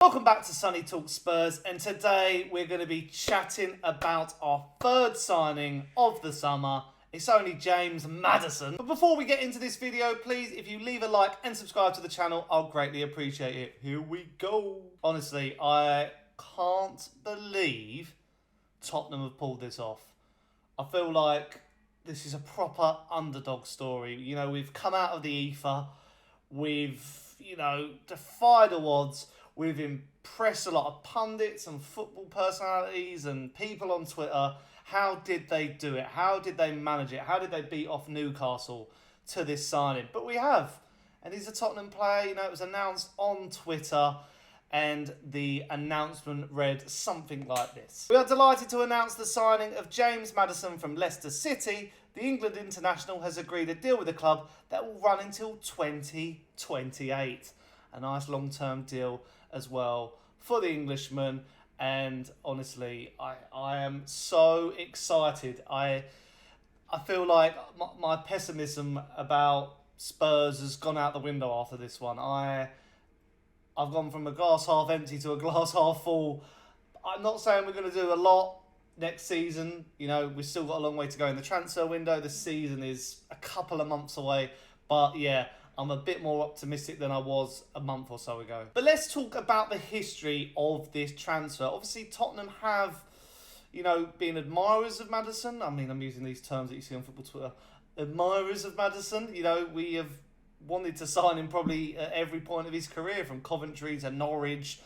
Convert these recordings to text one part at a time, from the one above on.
Welcome back to Sonny Talk Spurs, and today we're going to be chatting about our third signing of the summer. It's only James Maddison. But before we get into this video, please, if you leave a like and subscribe to the channel, I'll greatly appreciate it. Here we go. Honestly, I can't believe Tottenham have pulled this off. I feel like this is a proper underdog story. You know, we've come out of the ether. We've, defied the odds. We've impressed a lot of pundits and football personalities and people on Twitter. How did they do it? How did they manage it? How did they beat off Newcastle to this signing? But we have. And he's a Tottenham player. It was announced on Twitter. And the announcement read something like this. We are delighted to announce the signing of James Maddison from Leicester City. The England international has agreed a deal with the club that will run until 2028. A nice long-term deal as well for the Englishman. And honestly, I am so excited. I feel like my pessimism about Spurs has gone out the window after this one. I've gone from a glass half empty to a glass half full. I'm not saying we're going to do a lot next season. We've still got a long way to go in the transfer window. The season is a couple of months away. But yeah, I'm a bit more optimistic than I was a month or so ago. But let's talk about the history of this transfer. Obviously, Tottenham have, been admirers of Maddison. I mean, I'm using these terms that you see on football Twitter. Admirers of Maddison. We have wanted to sign him probably at every point of his career, from Coventry to Norwich,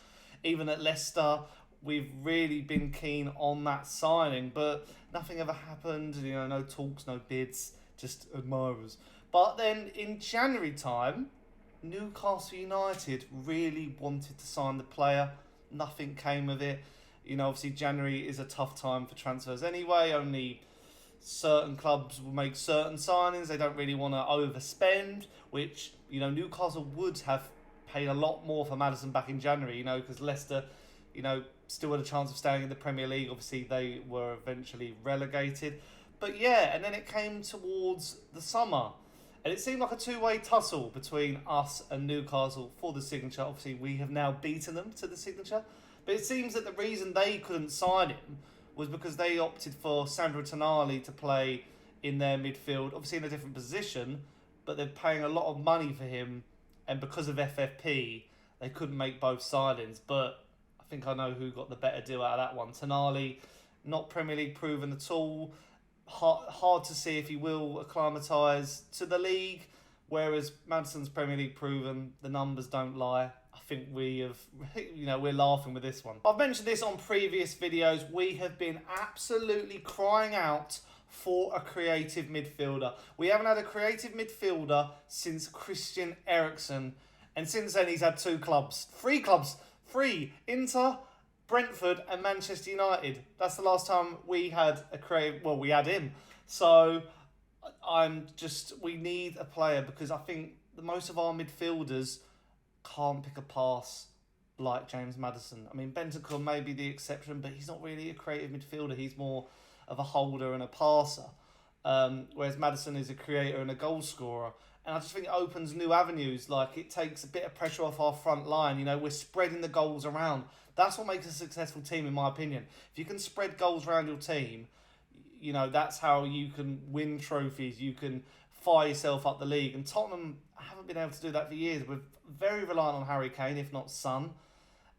even at Leicester. We've really been keen on that signing, but nothing ever happened. No talks, no bids, just admirers. But then in January time, Newcastle United really wanted to sign the player. Nothing came of it. Obviously January is a tough time for transfers anyway. Only certain clubs will make certain signings. They don't really want to overspend, which, Newcastle would have paid a lot more for Maddison back in January, because Leicester, still had a chance of staying in the Premier League. Obviously, they were eventually relegated. But yeah, and then it came towards the summer. And it seemed like a two-way tussle between us and Newcastle for the signature. Obviously, we have now beaten them to the signature. But it seems that the reason they couldn't sign him was because they opted for Sandro Tonali to play in their midfield, obviously in a different position, but they're paying a lot of money for him, and because of FFP, they couldn't make both signings. But I think I know who got the better deal out of that one. Tonali, not Premier League proven at all. Hard to see if he will acclimatise to the league, whereas Maddison's Premier League proven. The numbers don't lie. I think we're laughing with this one. I've mentioned this on previous videos. We have been absolutely crying out for a creative midfielder. We haven't had a creative midfielder since Christian Eriksen. And since then, he's had three clubs. Inter, Brentford and Manchester United. That's the last time we had a creative... Well, we had him. So we need a player, because I think most of our midfielders can't pick a pass like James Maddison. I mean, Bentancur may be the exception, but he's not really a creative midfielder. He's more of a holder and a passer. Whereas Maddison is a creator and a goal scorer. And I just think it opens new avenues. Like, it takes a bit of pressure off our front line. We're spreading the goals around. That's what makes a successful team, in my opinion. If you can spread goals around your team, that's how you can win trophies. You can fire yourself up the league. And Tottenham haven't been able to do that for years. We're very reliant on Harry Kane, if not Son.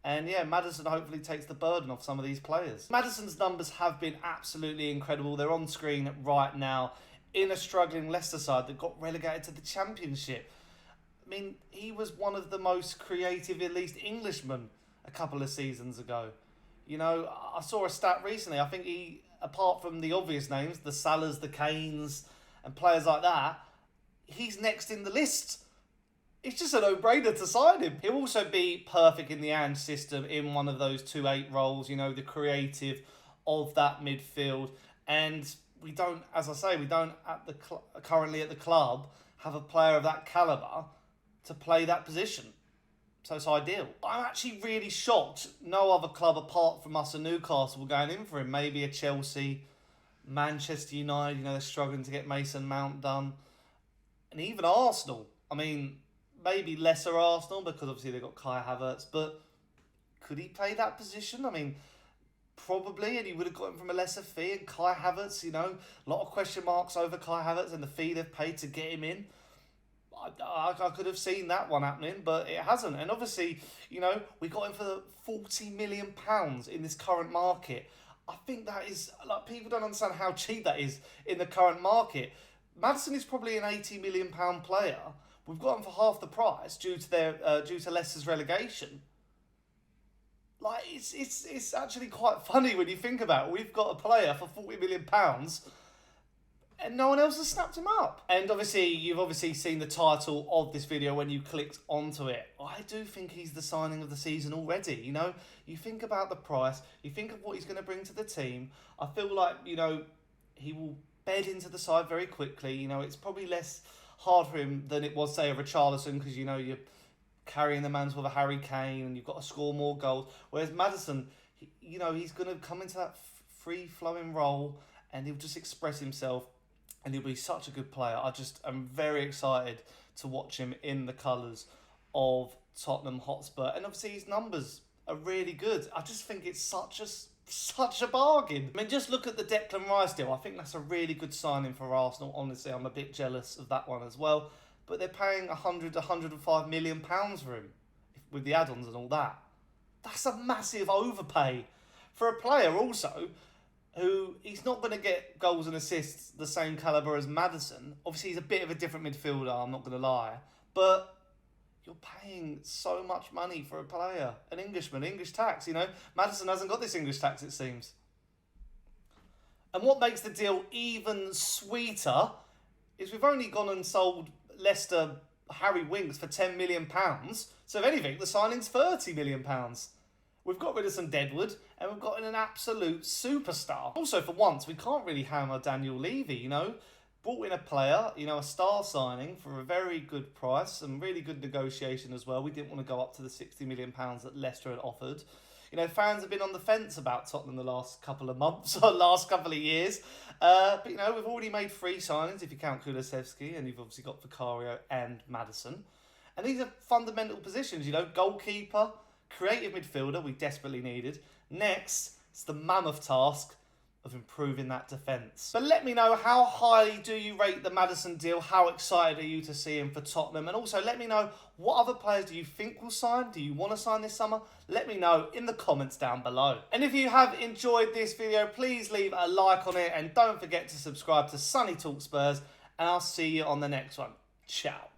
And yeah, Maddison hopefully takes the burden off some of these players. Maddison's numbers have been absolutely incredible. They're on screen right now in a struggling Leicester side that got relegated to the Championship. I mean, he was one of the most creative, at least Englishmen, a couple of seasons ago. I saw a stat recently. I think he, apart from the obvious names, the Salahs, the Kanes, and players like that, he's next in the list. It's just a no-brainer to sign him. He'll also be perfect in the Ange system in one of those 2-8 roles, the creative of that midfield. And we don't, as I say, currently at the club have a player of that calibre to play that position. So it's ideal. I'm actually really shocked no other club apart from us and Newcastle were going in for him. Maybe a Chelsea, Manchester United, they're struggling to get Mason Mount done. And even Arsenal. I mean, maybe lesser Arsenal because obviously they've got Kai Havertz, but could he play that position? I mean, probably, and he would have got him from a lesser fee. And Kai Havertz, you know, a lot of question marks over Kai Havertz and the fee they've paid to get him in. I could have seen that one happening, but it hasn't. And obviously, you know, we got him for £40 million in this current market. I think that is, like, people don't understand how cheap that is in the current market. Maddison is probably an £80 million player. We've got him for half the price due to Leicester's relegation. Like, it's actually quite funny when you think about it. We've got a player for £40 million and no one else has snapped him up. And obviously, you've seen the title of this video when you clicked onto it. I do think he's the signing of the season already. You know, you think about the price, you think of what he's going to bring to the team. I feel like, you know, he will bed into the side very quickly. You know, it's probably less hard for him than it was, say, a Richarlison, because, you know, you're carrying the mantle of a Harry Kane and you've got to score more goals. Whereas Maddison, you know, he's going to come into that free-flowing role and he'll just express himself. And he'll be such a good player. I'm very excited to watch him in the colours of Tottenham Hotspur. And obviously his numbers are really good. I just think it's such a bargain. I mean, just look at the Declan Rice deal. I think that's a really good signing for Arsenal. Honestly, I'm a bit jealous of that one as well. But they're paying £105 million for him with the add-ons and all that. That's a massive overpay for a player also who he's not going to get goals and assists the same calibre as Maddison. Obviously, he's a bit of a different midfielder, I'm not going to lie. But you're paying so much money for a player, an Englishman, English tax, you know. Maddison hasn't got this English tax, it seems. And what makes the deal even sweeter is we've only gone and sold Leicester Harry Winks for £10 million. So if anything, the signing's £30 million. We've got rid of some deadwood, and we've got in an absolute superstar. Also, for once, we can't really hammer Daniel Levy, you know. Brought in a player, you know, a star signing for a very good price, some really good negotiation as well. We didn't want to go up to the £60 million that Leicester had offered. You know, fans have been on the fence about Tottenham the last couple of months, or last couple of years. But, you know, we've already made 3 signings, if you count Kulusevski, and you've obviously got Vicario and Maddison. And these are fundamental positions, you know, goalkeeper, creative midfielder we desperately needed. Next, it's the mammoth task of improving that defence. But let me know, how highly do you rate the Maddison deal? How excited are you to see him for Tottenham? And also let me know, what other players do you think will sign? Do you want to sign this summer? Let me know in the comments down below. And if you have enjoyed this video, please leave a like on it and don't forget to subscribe to Sonny Talk Spurs, and I'll see you on the next one. Ciao.